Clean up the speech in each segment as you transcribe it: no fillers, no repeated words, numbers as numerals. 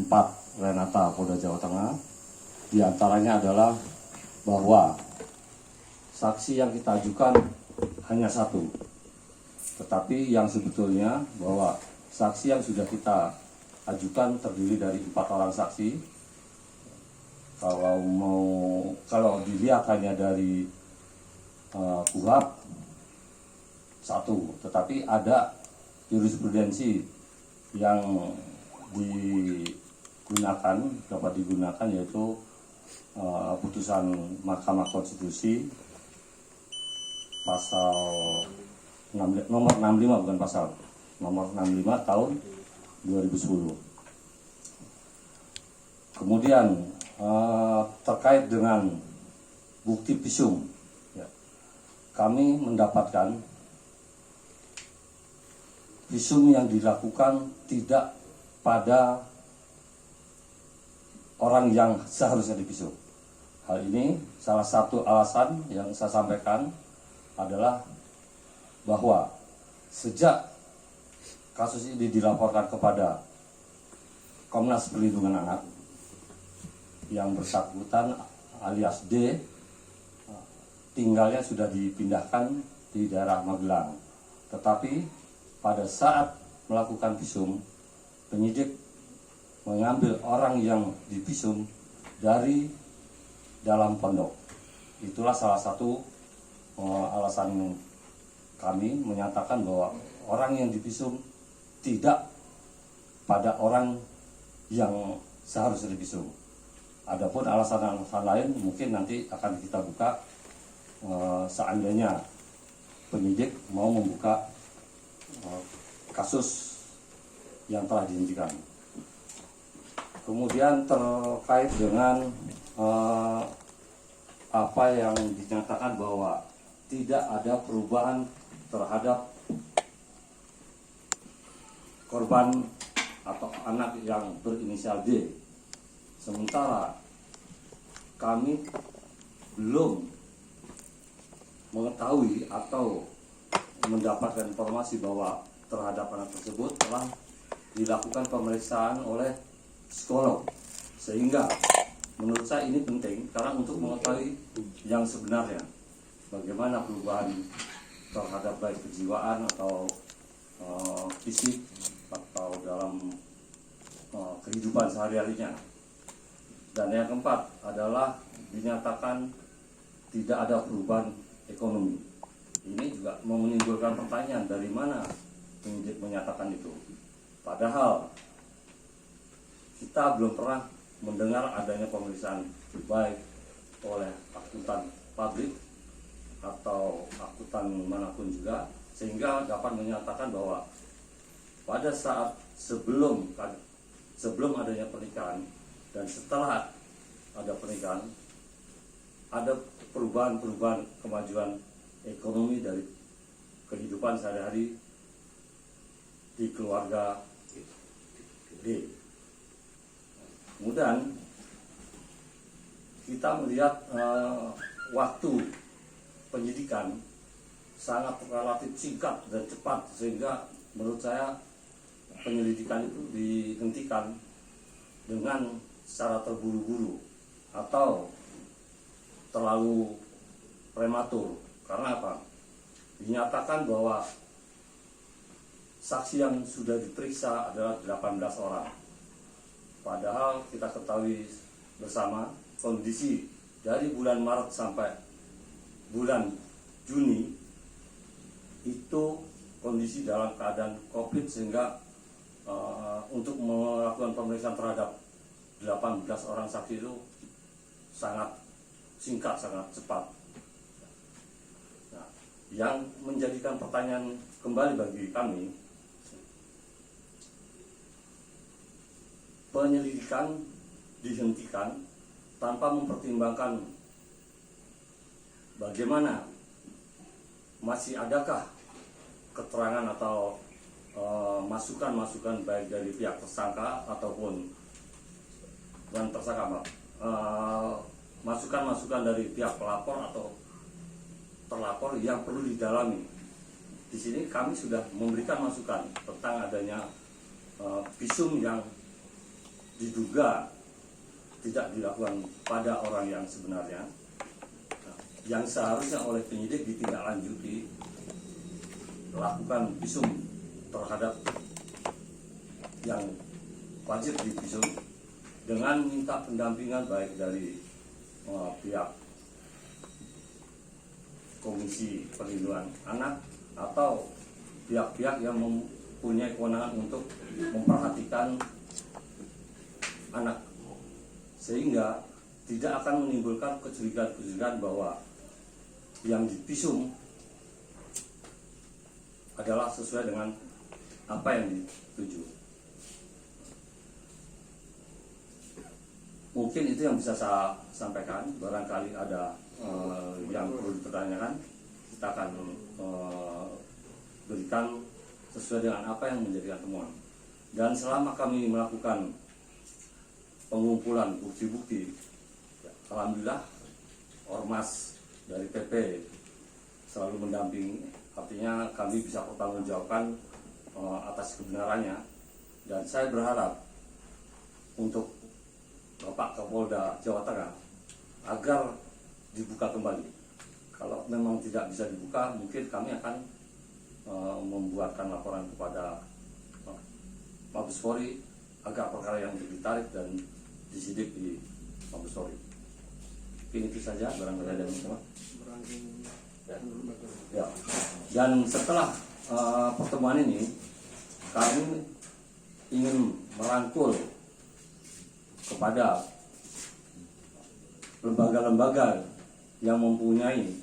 4 Renata Polda Jawa Tengah. Di antaranya adalah bahwa saksi yang kita ajukan hanya satu, tetapi yang sebetulnya bahwa saksi yang sudah kita ajukan terdiri dari 4 orang saksi. Kalau dilihat hanya dari KUHP satu, tetapi ada jurisprudensi yang dapat digunakan, yaitu putusan Mahkamah Konstitusi pasal nomor 65, bukan pasal, nomor 65 tahun 2010. Kemudian terkait dengan bukti visum, ya, kami mendapatkan visum yang dilakukan tidak pada orang yang seharusnya divisum. Hal ini salah satu alasan yang saya sampaikan adalah bahwa sejak kasus ini dilaporkan kepada Komnas Perlindungan Anak, yang bersangkutan alias D tinggalnya sudah dipindahkan di daerah Magelang. Tetapi pada saat melakukan visum, penyidik mengambil orang yang divisum dari dalam pondok. Itulah salah satu alasan kami menyatakan bahwa orang yang divisum tidak pada orang yang seharusnya divisum. Adapun alasan-alasan lain mungkin nanti akan kita buka seandainya penyidik mau membuka kasus yang telah dihentikan. Kemudian terkait dengan apa yang dinyatakan bahwa tidak ada perubahan terhadap korban atau anak yang berinisial D. Sementara kami belum mengetahui atau mendapatkan informasi bahwa terhadap anak tersebut telah dilakukan pemeriksaan oleh psikolog, sehingga menurut saya ini penting karena untuk mengetahui yang sebenarnya bagaimana perubahan terhadap baik kejiwaan atau fisik atau dalam kehidupan sehari-harinya. Dan yang keempat adalah dinyatakan tidak ada perubahan ekonomi. Ini juga menimbulkan pertanyaan, dari mana penyidik menyatakan itu. Padahal kita belum pernah mendengar adanya pemeriksaan baik oleh akuntan publik atau akuntan manapun juga, sehingga dapat menyatakan bahwa pada saat sebelum adanya pernikahan dan setelah ada pernikahan ada perubahan kemajuan ekonomi dari kehidupan sehari-hari di keluarga D. Kemudian kita melihat waktu penyidikan sangat relatif singkat dan cepat, sehingga menurut saya penyelidikan itu dihentikan dengan secara terburu-buru atau terlalu prematur. Karena apa? Dinyatakan bahwa saksi yang sudah diperiksa adalah 18 orang. Padahal kita ketahui bersama kondisi dari bulan Maret sampai bulan Juni itu kondisi dalam keadaan COVID, sehingga untuk melakukan pemeriksaan terhadap 18 orang saksi itu sangat singkat, sangat cepat. Nah, yang menjadikan pertanyaan kembali bagi kami, penyelidikan dihentikan tanpa mempertimbangkan bagaimana masih adakah keterangan atau masukan-masukan baik dari pihak tersangka ataupun bukan tersangka, masukan-masukan dari pihak pelapor atau terlapor yang perlu didalami. Di sini kami sudah memberikan masukan tentang adanya visum yang diduga tidak dilakukan pada orang yang sebenarnya, yang seharusnya oleh penyidik ditindaklanjuti, lakukan visum terhadap yang wajib divisum dengan minta pendampingan baik dari pihak Komisi Perlindungan Anak atau pihak-pihak yang mempunyai kewenangan untuk memperhatikan anak, sehingga tidak akan menimbulkan kecurigaan-kecurigaan bahwa yang divisum adalah sesuai dengan apa yang dituju. Mungkin itu yang bisa saya sampaikan. Barangkali ada yang perlu dipertanyakan, kita akan berikan sesuai dengan apa yang menjadikan temuan. Dan selama kami melakukan pengumpulan bukti-bukti, alhamdulillah ormas dari PP selalu mendampingi. Artinya kami bisa pertanggungjawabkan atas kebenarannya, dan saya berharap untuk Bapak Kapolda Jawa Tengah agar dibuka kembali. Kalau memang tidak bisa dibuka, mungkin kami akan membuatkan laporan kepada Mabes Polri agar perkara yang ditarik dan disidik di Mabes Polri. Mungkin itu saja, barangkali ada yang sama. Ya. Dan setelah pertemuan ini, kami ingin merangkul kepada lembaga-lembaga yang mempunyai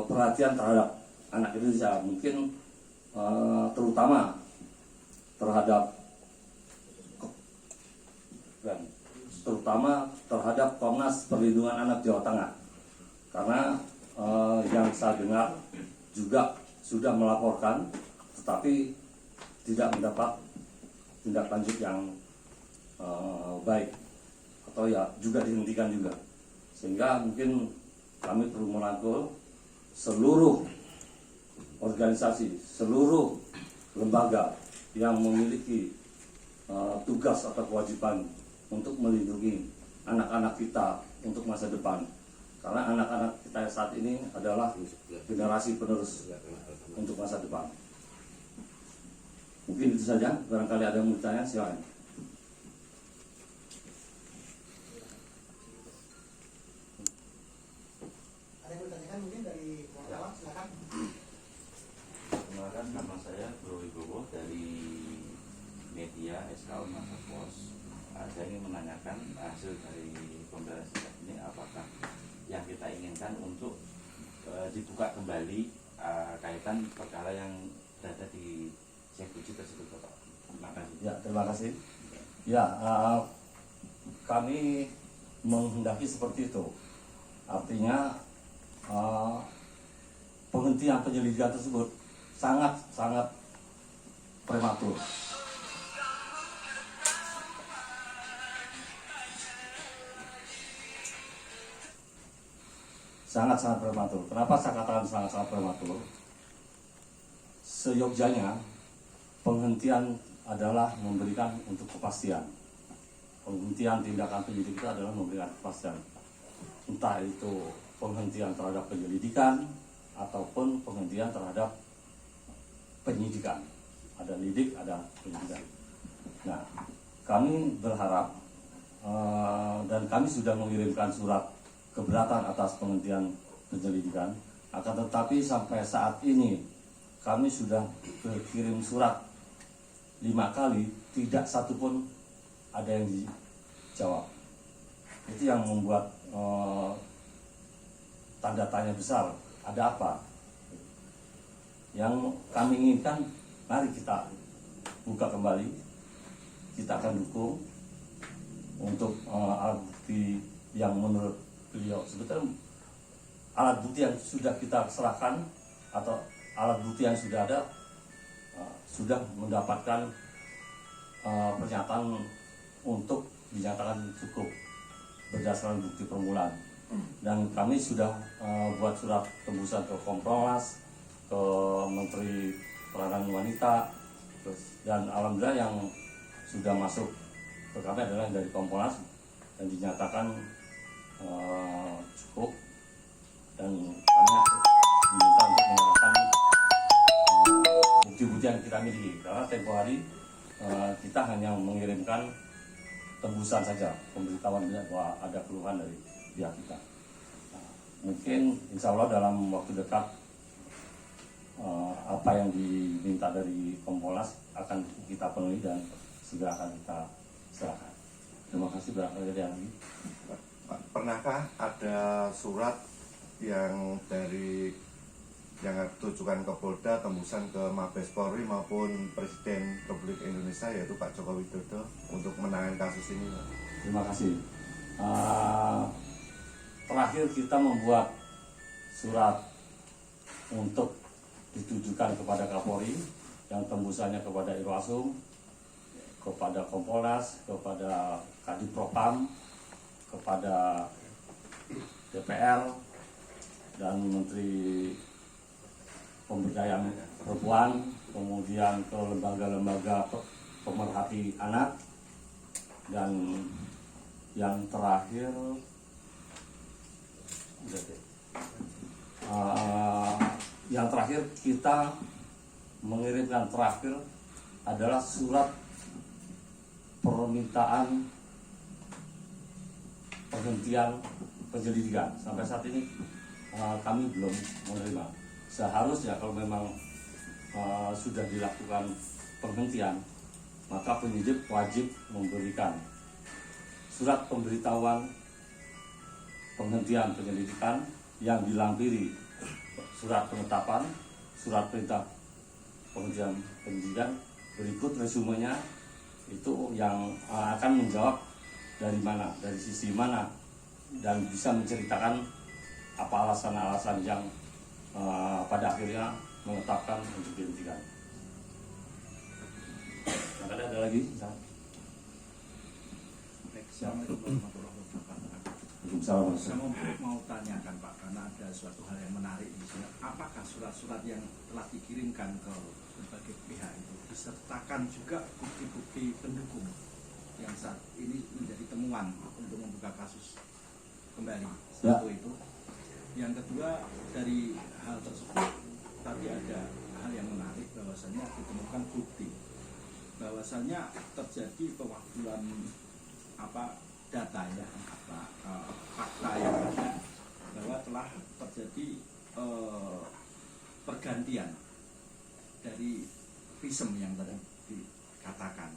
perhatian terhadap anak Indonesia, mungkin terutama terhadap Komnas Perlindungan Anak Jawa Tengah, karena yang saya dengar juga sudah melaporkan tetapi tidak mendapat tindak lanjut yang baik, atau ya juga dihentikan juga, sehingga mungkin kami perlu merangkul seluruh organisasi, seluruh lembaga yang memiliki tugas atau kewajiban untuk melindungi anak-anak kita untuk masa depan, karena anak-anak kita saat ini adalah generasi penerus untuk masa depan. Mungkin itu saja, barangkali ada yang mau bertanya, silakan. Mungkin dari wartawan, silakan. Perkenalkan, nama saya Bro Wibowo dari media SKO Masa Pos. Saya ingin menanyakan hasil dari pembelajaran singkat ini, apakah yang kita inginkan untuk dibuka kembali kaitan perkara yang berada di C7 tersebut, Bapak. Terima kasih. Ya, terima kasih. Ya, kami menghendaki seperti itu. Artinya penghentian penyelidikan tersebut sangat prematur. Sangat prematur. Kenapa saya katakan sangat prematur? Seyogyanya penghentian adalah memberikan untuk kepastian. Penghentian tindakan penyidik itu adalah memberikan kepastian. Entah itu penghentian terhadap penyelidikan ataupun penghentian terhadap penyidikan. Ada lidik, ada penyidikan. Nah, kami berharap dan kami sudah mengirimkan surat keberatan atas penghentian penyelidikan. Akan tetapi sampai saat ini kami sudah berkirim surat 5 kali, tidak satupun ada yang dijawab. Itu yang membuat tanda tanya besar, ada apa? Yang kami inginkan, mari kita buka kembali, kita akan dukung untuk alat bukti yang menurut beliau, sebetulnya alat bukti yang sudah kita serahkan atau alat bukti yang sudah ada sudah mendapatkan pernyataan untuk dinyatakan cukup berdasarkan bukti permulaan. Dan kami sudah buat surat tembusan ke Kompolnas, ke Menteri Perdagangan Wanita, dan alhamdulillah yang sudah masuk kami adalah dari Kompolnas dan dinyatakan cukup, dan kami diminta untuk menyerahkan bukti-bukti yang kita miliki, karena tempo hari kita hanya mengirimkan tembusan saja, pemberitahuan bahwa ada keluhan dari pihak kita. Mungkin insya Allah dalam waktu dekat apa yang diminta dari Kompolnas akan kita penuhi dan segera akan kita serahkan. Terima kasih. Berapa lagi? Pak, pernahkah ada surat yang ditujukan ke Polda tembusan ke Mabes Polri maupun Presiden Republik Indonesia yaitu Pak Joko Widodo untuk menangani kasus ini, Pak? Terima kasih. Terakhir kita membuat surat untuk ditujukan kepada Kapolri yang tembusannya kepada Irwasum, kepada Kompolnas, kepada Kadipropam, kepada DPR dan Menteri Pemberdayaan Perempuan, kemudian ke lembaga-lembaga pemerhati anak, dan yang terakhir kita mengirimkan terakhir adalah surat permintaan penghentian penyelidikan. Sampai saat ini kami belum menerima. Seharusnya kalau memang sudah dilakukan penghentian, maka penyidik wajib memberikan surat pemberitahuan penghentian penyelidikan yang dilampiri surat penetapan, surat perintah penghentian penyelidikan, berikut resumenya itu yang akan menjawab dari mana, dari sisi mana, dan bisa menceritakan apa alasan-alasan yang pada akhirnya menetapkan untuk dihentikan. Nah, ada lagi? Assalamualaikum warahmatullahi wabarakatuh. Waalaikumsalam. Saya mau tanyakan Pak, karena ada suatu hal yang menarik di sini. Apakah surat-surat yang telah dikirimkan ke berbagai pihak itu disertakan juga bukti-bukti pendukung yang saat ini menjadi temuan untuk membuka kasus kembali? Satu itu. Yang kedua, dari hal tersebut tadi ada hal yang menarik, bahwasannya ditemukan bukti bahwasannya terjadi pewaktulan data ya, fakta yang ada bahwa telah terjadi pergantian dari visum yang tadi dikatakan.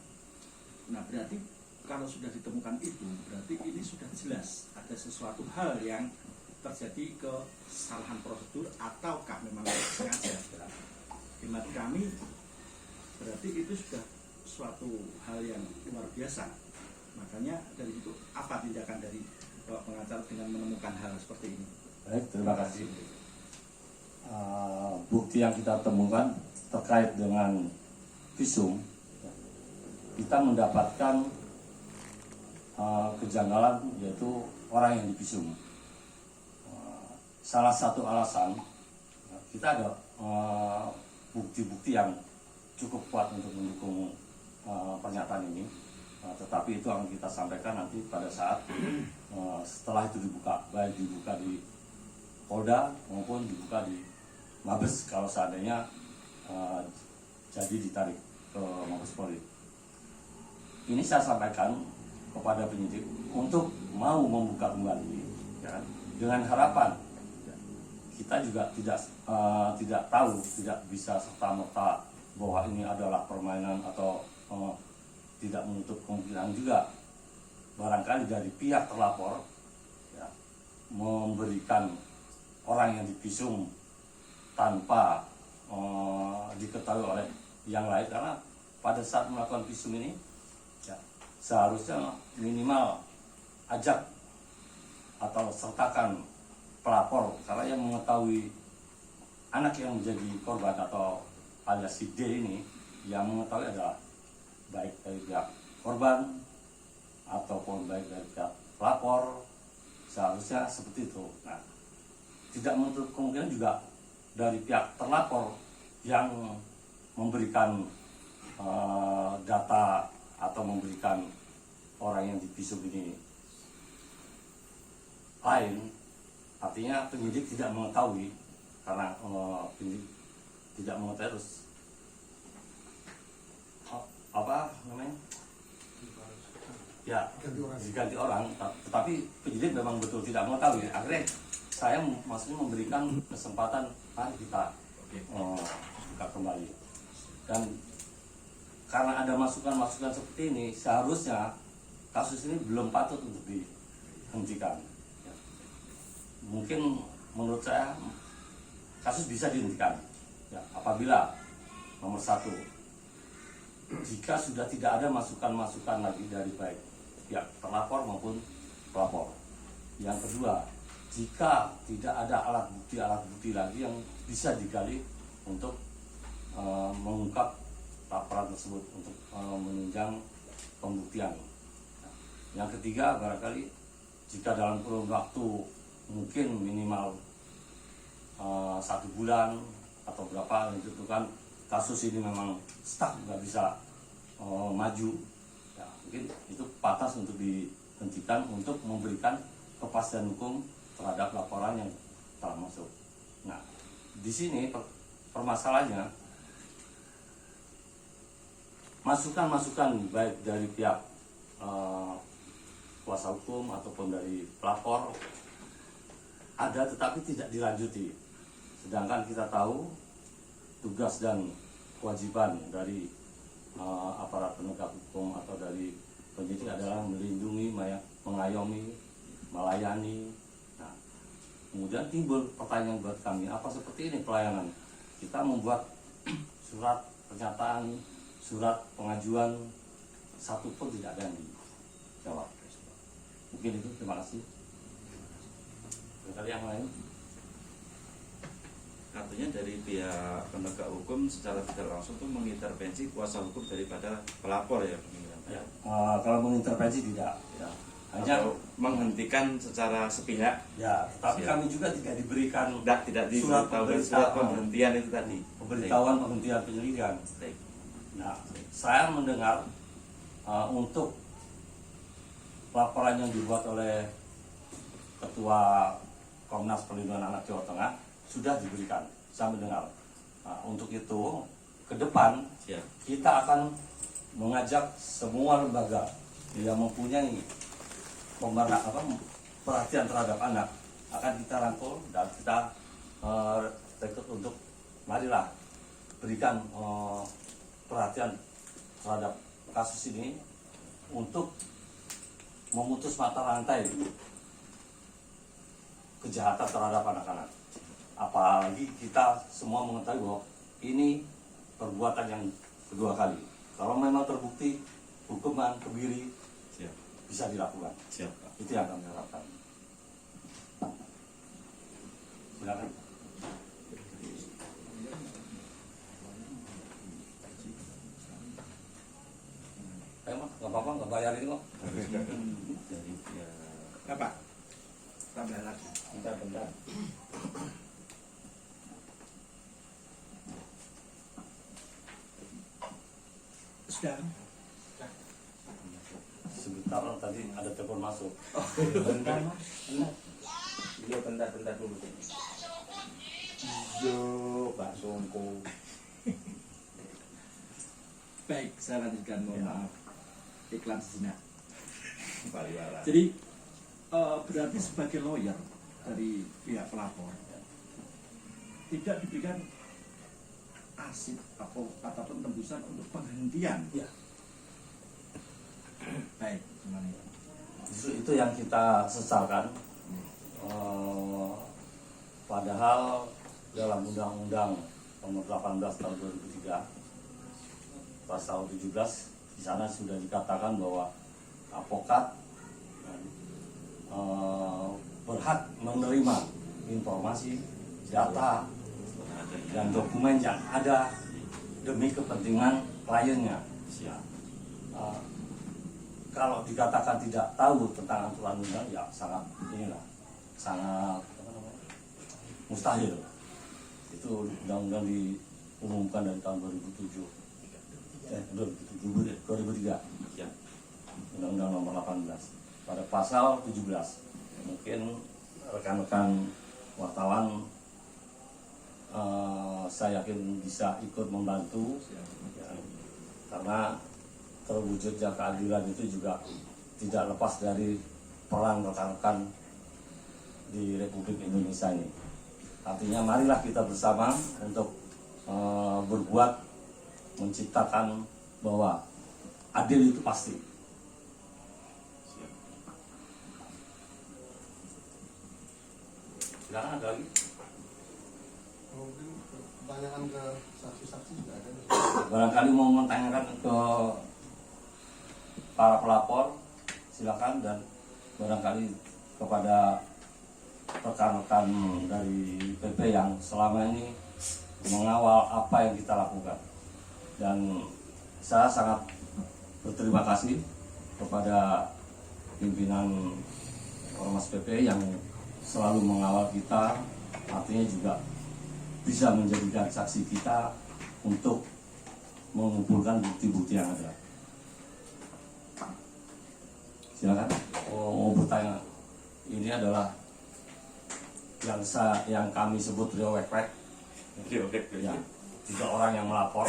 Nah, berarti kalau sudah ditemukan itu, berarti ini sudah jelas ada sesuatu hal yang terjadi kesalahan prosedur ataukah memang sengaja. Hemat kami berarti itu sudah suatu hal yang luar biasa. Makanya dari itu apa tindakan dari Bapak pengacara dengan menemukan hal seperti ini? Baik, terima kasih. Bukti yang kita temukan terkait dengan visum, kita mendapatkan kejanggalan, yaitu orang yang divisum. Salah satu alasan kita ada bukti-bukti yang cukup kuat untuk mendukung pernyataan ini, tetapi itu akan kita sampaikan nanti pada saat setelah itu dibuka, baik dibuka di Polda maupun dibuka di Mabes kalau seandainya jadi ditarik ke Mabes Polri. Ini saya sampaikan kepada penyidik untuk mau membuka kembali, ya, dengan harapan kita juga tidak tahu, tidak bisa serta-merta bahwa ini adalah permainan atau tidak menutup kemungkinan juga barangkali dari pihak terlapor ya, memberikan orang yang divisum tanpa diketahui oleh yang lain, karena pada saat melakukan visum ini ya, seharusnya minimal ajak atau sertakan pelapor, karena yang mengetahui anak yang menjadi korban atau alias si D ini, yang mengetahui adalah baik dari pihak korban ataupun baik dari pihak pelapor, seharusnya seperti itu. Nah, tidak menutup kemungkinan juga dari pihak terlapor yang memberikan data atau memberikan orang yang divisum ini lain, artinya penyidik tidak mengetahui, karena penyidik tidak mengetahui terus apa namanya ya diganti orang, tetapi penyidik memang betul tidak mengetahui. Akhirnya saya maksudnya memberikan kesempatan kita buka kembali, dan karena ada masukan-masukan seperti ini, seharusnya kasus ini belum patut untuk dihentikan. Mungkin menurut saya kasus bisa dihentikan ya, apabila nomor satu, jika sudah tidak ada masukan-masukan lagi dari baik pihak terlapor maupun pelapor. Yang kedua, jika tidak ada alat bukti lagi yang bisa digali untuk mengungkap laporan tersebut, untuk menunjang pembuktian. Yang ketiga, barangkali jika dalam kurun waktu mungkin minimal 1 bulan atau berapa yang ditentukan, kasus ini memang stuck, nggak bisa maju ya, mungkin itu pantas untuk dihentikan untuk memberikan kepastian hukum terhadap laporan yang telah masuk. Nah, di sini permasalahannya, masukan-masukan baik dari pihak kuasa hukum ataupun dari pelapor ada, tetapi tidak dilanjuti. Sedangkan kita tahu tugas dan kewajiban dari aparat penegak hukum atau dari penyidik adalah melindungi, mengayomi, melayani. Nah, kemudian timbul pertanyaan buat kami, apa seperti ini pelayanan? Kita membuat surat pernyataan, surat pengajuan, satu pun tidak ada yang dijawab. Mungkin itu, terima kasih. Barangkali yang lain. Artinya dari pihak penegak hukum secara tidak langsung itu mengintervensi kuasa hukum daripada pelapor ya, Ya, kalau mengintervensi tidak, ya. Hanya atau menghentikan secara sepihak. ya, tapi Siap. kami juga tidak diberikan Tidak surat diberitahukan surat pemberhentian itu tadi. pemberitahuan penghentian penyelidikan. Baik. Nah, saya mendengar untuk laporan yang dibuat oleh Ketua Komnas Perlindungan Anak Jawa Tengah sudah diberikan, saya mendengar. Nah, untuk itu ke depan Siap. kita akan mengajak semua lembaga yang mempunyai perhatian terhadap anak, akan kita rangkul dan kita rekrut untuk marilah berikan perhatian terhadap kasus ini untuk memutus mata rantai kejahatan terhadap anak-anak. Apalagi kita semua mengetahui bahwa ini perbuatan yang kedua kali. Kalau memang terbukti hukuman kebiri, Siap. bisa dilakukan. Siap. Itu yang kami harapkan. Silakan. Emang nggak apa-apa, nggak bayarin kok. Dari pihak Apa? Tambah lagi. Bentar. Sudah. Sebentar, tadi ada telepon masuk. bentar mas. Iya bentar dulu. Yo Pak Songko. Baik, saya lanjutkan, mohon maaf. Iklan sejenak. Pariwara. Jadi berarti sebagai lawyer dari pihak pelapor tidak diberikan asid ataupun tembusan untuk penghentian. Ya. Baik, gimana itu? Justru itu yang kita sesalkan. Padahal dalam Undang-Undang Nomor 18 Tahun 2003 Pasal 17 di sana sudah dikatakan bahwa advokat berhak menerima informasi, data, dan dokumen yang ada demi kepentingan kliennya. Kalau dikatakan tidak tahu tentang aturan undang, ya sangat mustahil. Itu undang-undang diumumkan dari tahun 2003. Ya. Undang-undang Undang-Undang Nomor 18 pada pasal 17. Mungkin rekan-rekan wartawan saya yakin bisa ikut membantu ya, karena terwujudnya keadilan itu juga tidak lepas dari peran rekan-rekan di Republik Indonesia ini. Artinya marilah kita bersama untuk berbuat menciptakan bahwa adil itu pasti. Silakan, ada lagi. Mungkin pertanyaan ke saksi-saksi juga ada. Barangkali mau menanyakan ke para pelapor, silakan, dan barangkali kepada rekan-rekan dari PP yang selama ini mengawal apa yang kita lakukan. Dan saya sangat berterima kasih kepada pimpinan Ormas PP yang selalu mengawal kita, artinya juga bisa menjadikan saksi kita untuk mengumpulkan bukti-bukti yang ada. Silakan. Mau bertanya. Ini adalah yang kami sebut riwek-wek. Ya, 3 orang yang melapor,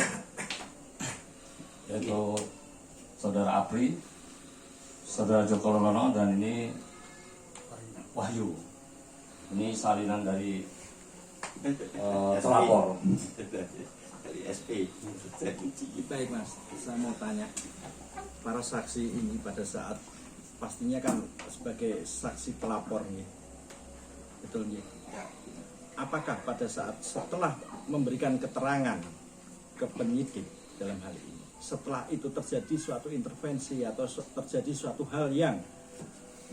yaitu Saudara Apri, Saudara Joko Lono, dan ini Wahyu. Ini salinan dari pelapor. Dari SP. Baik Mas, saya mau tanya, para saksi ini pada saat pastinya kan sebagai saksi pelapor nih, betul nih. Apakah pada saat setelah memberikan keterangan ke penyidik dalam hal ini, setelah itu terjadi suatu intervensi atau terjadi suatu hal yang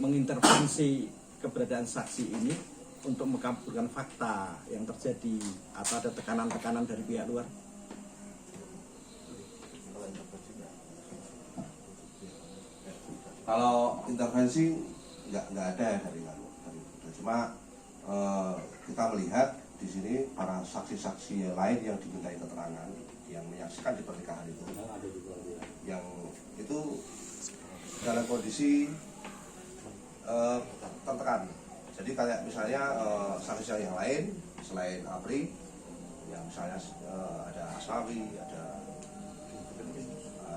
mengintervensi keberadaan saksi ini untuk mengkaburkan fakta yang terjadi, atau ada tekanan-tekanan dari pihak luar? Kalau intervensi nggak ada ya dari cuma kita melihat di sini para saksi-saksi lain yang dimintai keterangan yang menyaksikan di pernikahan itu, yang itu dalam kondisi tertekan. Jadi kayak misalnya saksi yang lain selain Apri, yang misalnya ada Asmawi, ada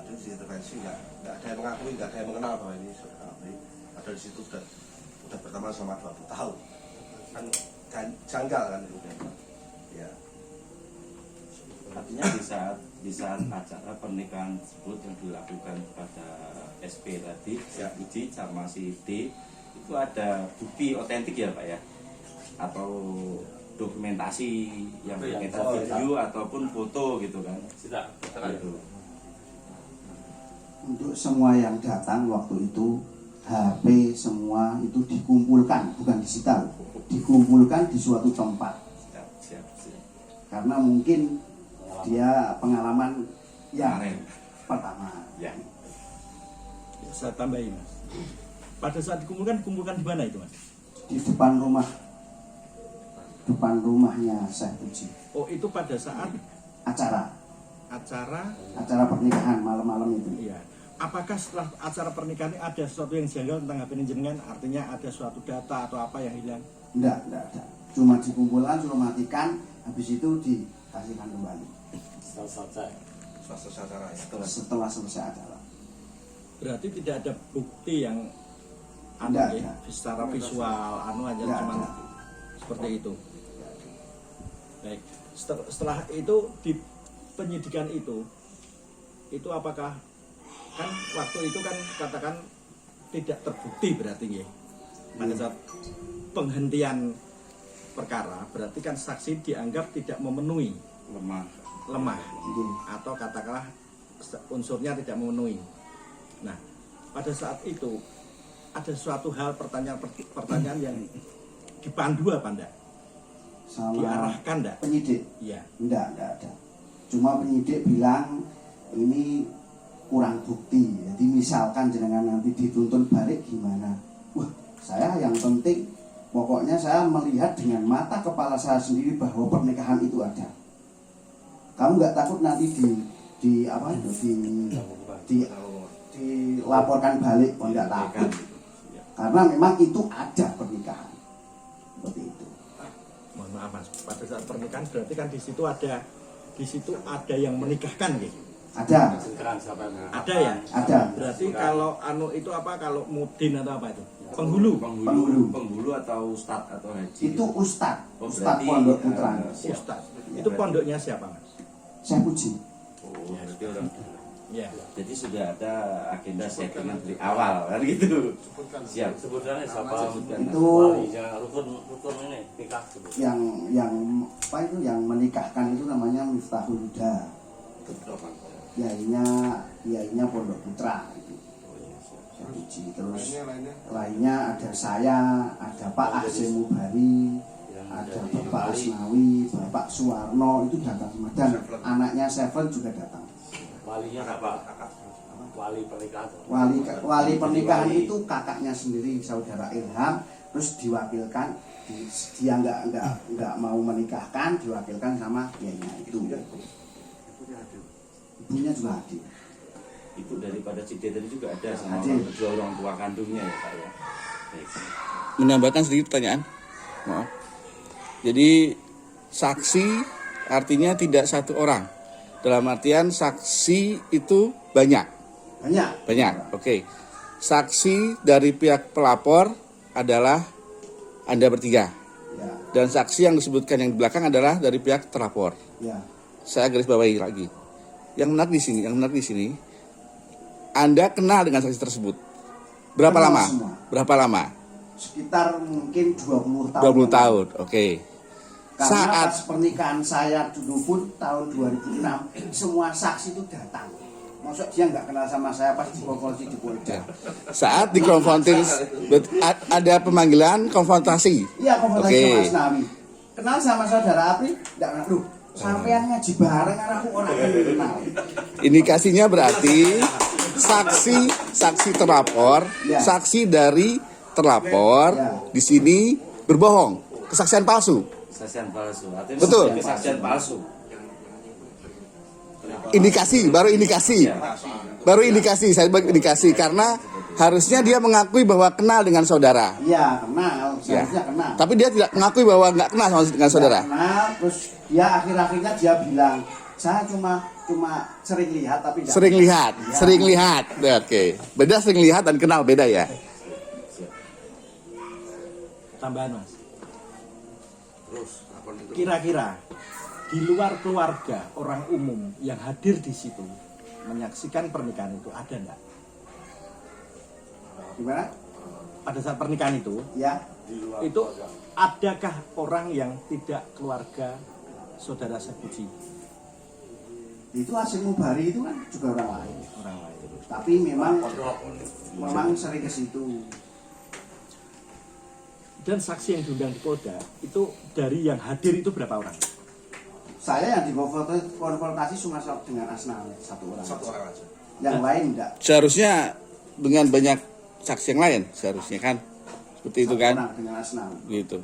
intervensi, nggak ada yang mengakui, nggak ada yang mengenal bahwa ini Apri ada di situ, sudah berteman selama 20 tahun, kan janggal kan itu ya. Artinya di saat acara pernikahan tersebut yang dilakukan kepada SP tadi, si Uji sama si D, itu ada bukti otentik ya Pak ya, atau dokumentasi yang video ataupun foto gitu kan? Gitu. Untuk semua yang datang waktu itu, HP semua itu dikumpulkan, bukan disita, dikumpulkan di suatu tempat. Siap. Karena mungkin dia pengalaman yang Kemarin. pertama. Ya. Saya tambahin Mas. Pada saat dikumpulkan di mana itu Mas? Di depan rumahnya Syekh Uji. Oh, itu pada saat Acara pernikahan malam-malam itu. iya. Apakah setelah acara pernikahan ini ada sesuatu yang janggal tentang HP jenengan? Artinya ada suatu data atau apa yang hilang? Enggak ada. Cuma dikumpulkan, suruh matikan, habis itu dikasihkan kembali. Selesai acara ya. Setelah selesai acara. Berarti tidak ada bukti yang Tidak ya, ada. secara visual aja Tidak cuma ada. seperti itu. Baik. Setelah itu di penyidikan itu apakah kan waktu itu kan katakan tidak terbukti berarti ya. Pada saat penghentian perkara berarti kan saksi dianggap tidak memenuhi, lemah atau katakanlah unsurnya tidak memenuhi. Nah, pada saat itu ada suatu hal pertanyaan yang dipandu apa enggak? Sama Diarahkan enggak? penyidik. Iya. Enggak ada. Cuma penyidik bilang ini kurang bukti. Jadi misalkan jenengan nanti dituntut balik gimana? Wah, saya yang penting pokoknya saya melihat dengan mata kepala saya sendiri bahwa pernikahan itu ada. Kamu nggak takut nanti di dilaporkan balik, oh enggak takut. Ya. Karena memang itu ada pernikahan. Seperti itu. Mohon maaf Mas, pada saat pernikahan berarti kan di situ ada yang menikahkan gitu. Ada. Ada ya? Ada. Berarti kalau itu apa, kalau mudin atau apa itu? Penghulu. Penghulu atau ustad atau haji. Itu ustad, Oh, ustad berarti, pondok putra. Ustaz. Itu pondoknya siapa Mas? Saya puji. Oh, berarti orang. Ya. Jadi sudah ada agenda settingan dari awal kan gitu. Siap. Sebutannya siapa? Itu Rukun ini nikah. yang apa itu yang menikahkan itu namanya Miftahul Huda. Kiainya Pondok Putra itu. Saya puji. Terus lainnya ada saya, ada Pak Ahsen Mubari, ada Bapak Asnawi, Bapak Suwarno itu datang semua, dan anaknya Seven juga datang. Walinya apa? Wali pernikahan. Wali pernikahan itu kakaknya sendiri, saudara Ilham, terus diwakilkan, dia nggak mau menikahkan, diwakilkan sama kiainya itu. Ibunya juga hadir. Ibu daripada Cide tadi juga ada sama Hadir. kedua orang tua kandungnya ya Pak ya. Baik. Menambahkan sedikit pertanyaan. Maaf. Jadi saksi artinya tidak satu orang. Dalam artian saksi itu banyak. Banyak. Oke. Saksi dari pihak pelapor adalah Anda bertiga. Ya, Dan saksi yang disebutkan yang di belakang adalah dari pihak terlapor. ya. Saya garis bawahi lagi. Yang menarik di sini, Anda kenal dengan saksi tersebut. Berapa Kenal lama? semua. Berapa lama? Sekitar mungkin 20 tahun. 20 tahun. Oke. Karena pas pernikahan saya dulu pun tahun 2006, semua saksi itu datang. Maksud dia nggak kenal sama saya pas di konfrontasi di Polda. Saat dikonfrontir ada pemanggilan konfrontasi. Iya, konfrontasi Oke. sama Asnawi. Kenal sama saudara Apri? Nggak kenal. Loh, sampean ngaji bareng anakku orang yang kenal. Indikasinya berarti saksi terlapor, Ya. saksi dari terlapor Ya. di sini berbohong, kesaksian palsu. Kesaksian palsu. Artinya Betul. Kesaksian palsu. Baru indikasi, saya bilang indikasi karena harusnya dia mengakui bahwa kenal dengan saudara. Iya, kenal. Ya. Seharusnya kenal. Tapi dia tidak mengakui bahwa nggak kenal dengan saudara. Nggak kenal, terus dia akhir-akhirnya dia bilang, saya cuma sering lihat tapi nggak Sering kenal." lihat. Oke. Beda sering lihat dan kenal, beda ya. Tambahan Mas. Kira-kira di luar keluarga orang umum yang hadir di situ menyaksikan pernikahan itu ada enggak? Gimana? Pada saat pernikahan itu, Ya, itu adakah orang yang tidak keluarga saudara Sepuji? itu Hasim Mubari itu kan juga orang lain. Orang lain. Tapi memang sering ke situ. Dan saksi yang diundang di Polda itu dari yang hadir itu berapa orang? Saya yang dikonfrontasi cuma dengan Asnawi, satu orang aja. Yang lain enggak. Seharusnya dengan banyak saksi yang lain, seharusnya kan seperti itu Satu kan, orang dengan Asnawi. gitu.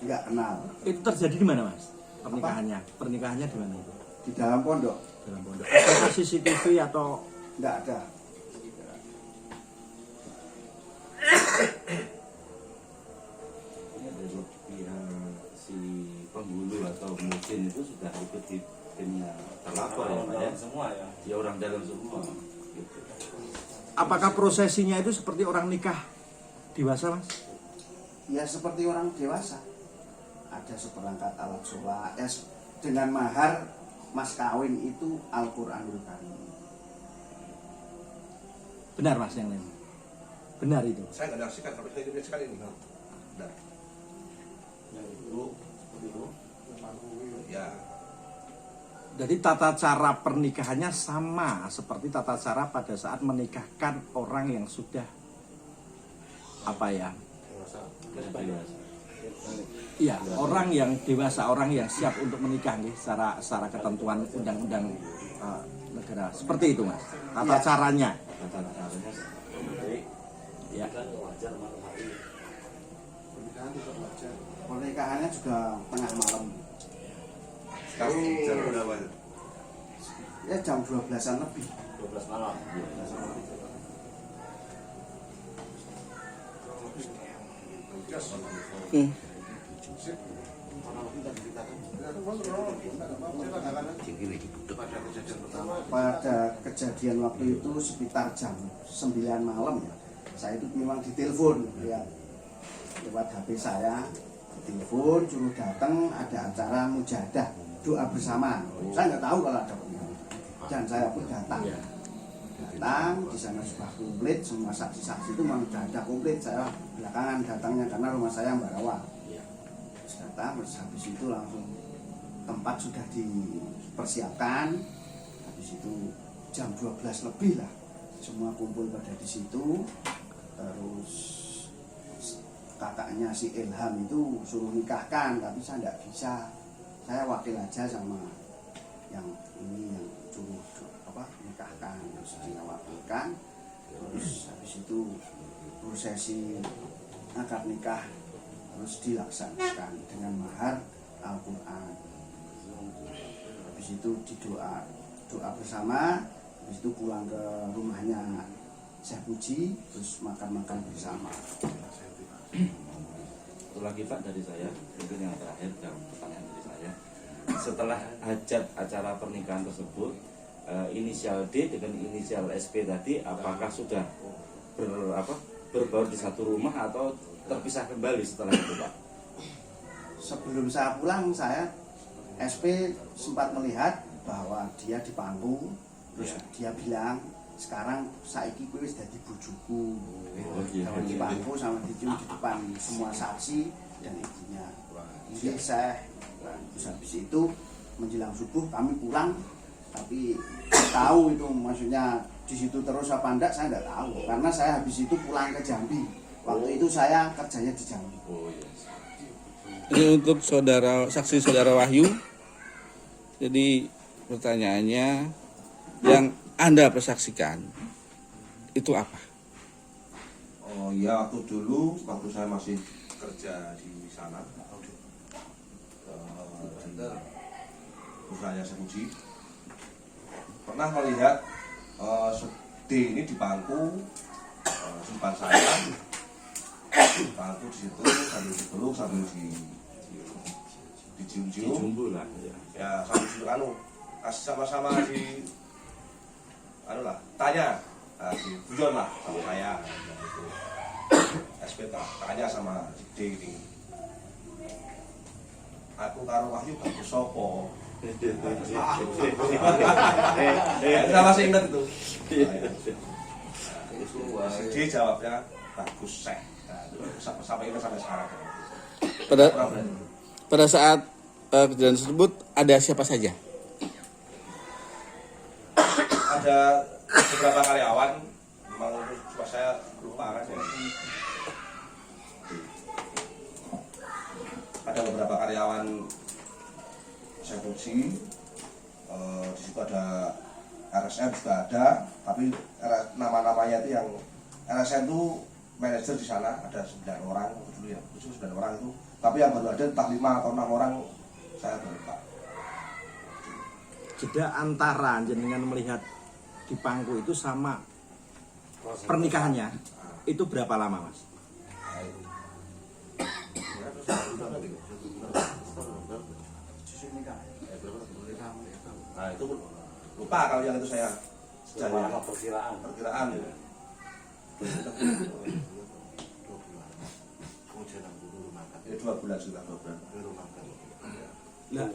Enggak kenal. Itu terjadi di mana Mas? Pernikahannya di mana itu? Di dalam pondok Dalam pondok. Apakah CCTV atau enggak ada. Dari pihak si penghulu atau mungkin itu sudah ikut di timnya terlapor ya Pak ya. Semua ya. Ya orang dalam semua. Gitu. apakah prosesinya itu seperti orang nikah dewasa Mas? Ya seperti orang dewasa. Ada seperangkat alat sholat. Dengan mahar mas kawin itu Al-Quranul Karim. Benar Mas yang lain? Benar itu? Saya nggak nyaksikan, tapi saya ingin sekali ini. Benar. Ya. Jadi tata cara pernikahannya sama seperti tata cara pada saat menikahkan orang yang sudah Iya, orang yang dewasa, orang yang siap untuk menikah nih, secara ketentuan undang-undang negara. Seperti itu Mas. Tata caranya. Ya. Pernikahannya juga tengah malam. Sekarang jam berapa? Ya jam 12-an lebih. 12 malam. Pada kejadian waktu itu sekitar jam 9 malam ya, saya itu memang ditelepon ya, lewat HP saya, ditelepon suruh datang ada acara mujadah doa bersama. Saya nggak tahu kalau ada pernikahan dan saya pun datang. Datang di sana sudah komplit, semua saksi-saksi itu memang sudah ada komplit. Saya belakangan datangnya karena rumah saya Ambarawa. Terus datang, terus habis itu langsung tempat sudah dipersiapkan. Habis itu jam 12 lebih lah semua kumpul pada di situ. Terus kakaknya si Ilham itu suruh nikahkan, tapi saya tidak bisa. Saya wakil aja sama yang ini yang suruh nikahkan, terus saya wakilkan. Terus habis itu prosesi akad nikah terus dilaksanakan dengan mahar Al-Quran. Habis itu doa bersama, habis itu pulang ke rumahnya Syekh Puji, terus makan-makan bersama. Satu lagi Pak dari saya, mungkin yang terakhir dalam pertanyaan dari saya. Setelah hajat acara pernikahan tersebut, inisial D dengan inisial SP tadi, apakah sudah berbaur di satu rumah atau terpisah kembali setelah itu Pak? Sebelum saya pulang, saya SP sempat melihat bahwa dia di panggung, terus dia bilang, sekarang saiki kowe wis dadi bojoku. Kalau di panggung sama dicium di depan semua saksi dan ibunya. Iya saya. Terus habis itu menjelang subuh kami pulang, tapi tahu itu maksudnya di situ terus apa enggak saya enggak tahu karena saya habis itu pulang ke Jambi. Waktu itu saya kerjanya di Jambi. Ini untuk saksi saudara Wahyu. Jadi pertanyaannya, yang Anda persaksikan itu apa? Oh ya, waktu saya masih kerja di sana, usahanya Sepuji, pernah melihat D ini di bangku simpan saya, bangku di situ sambil dipeluk sambil dicium-cium, ya sambil sama-sama di tanya di guyon lah sama saya gitu. SPK tanya sama D ini, aku karo Wahyu bagus sopo. Kita masih ingat itu. D jawabnya bagus seh. Sampai itu sampai sekarang. Pada saat kejadian tersebut ada siapa saja? Ada beberapa karyawan, memang cuma saya lupa kan ya. Ada beberapa karyawan Sepuji, di situ ada RSM juga ada, tapi nama-namanya itu yang RSM itu manajer di sana ada 9 orang dulu ya, 9 orang itu, tapi yang baru ada entah 5 atau 6 orang saya baru lupa. Jeda antara jenengan melihat di pangku itu sama pernikahannya itu berapa lama Mas? Nah itu lupa kalau yang itu saya sejarah perkiraan ya 2 bulan sudah 2 bulan. Nah,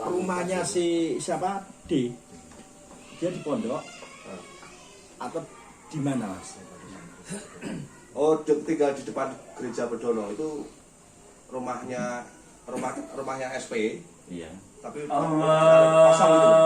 rumahnya si siapa D dia di pondok atau di mana Mas? Oh, tinggal di depan gereja Bedono itu rumahnya SP. Iya. Tapi kosong gitu.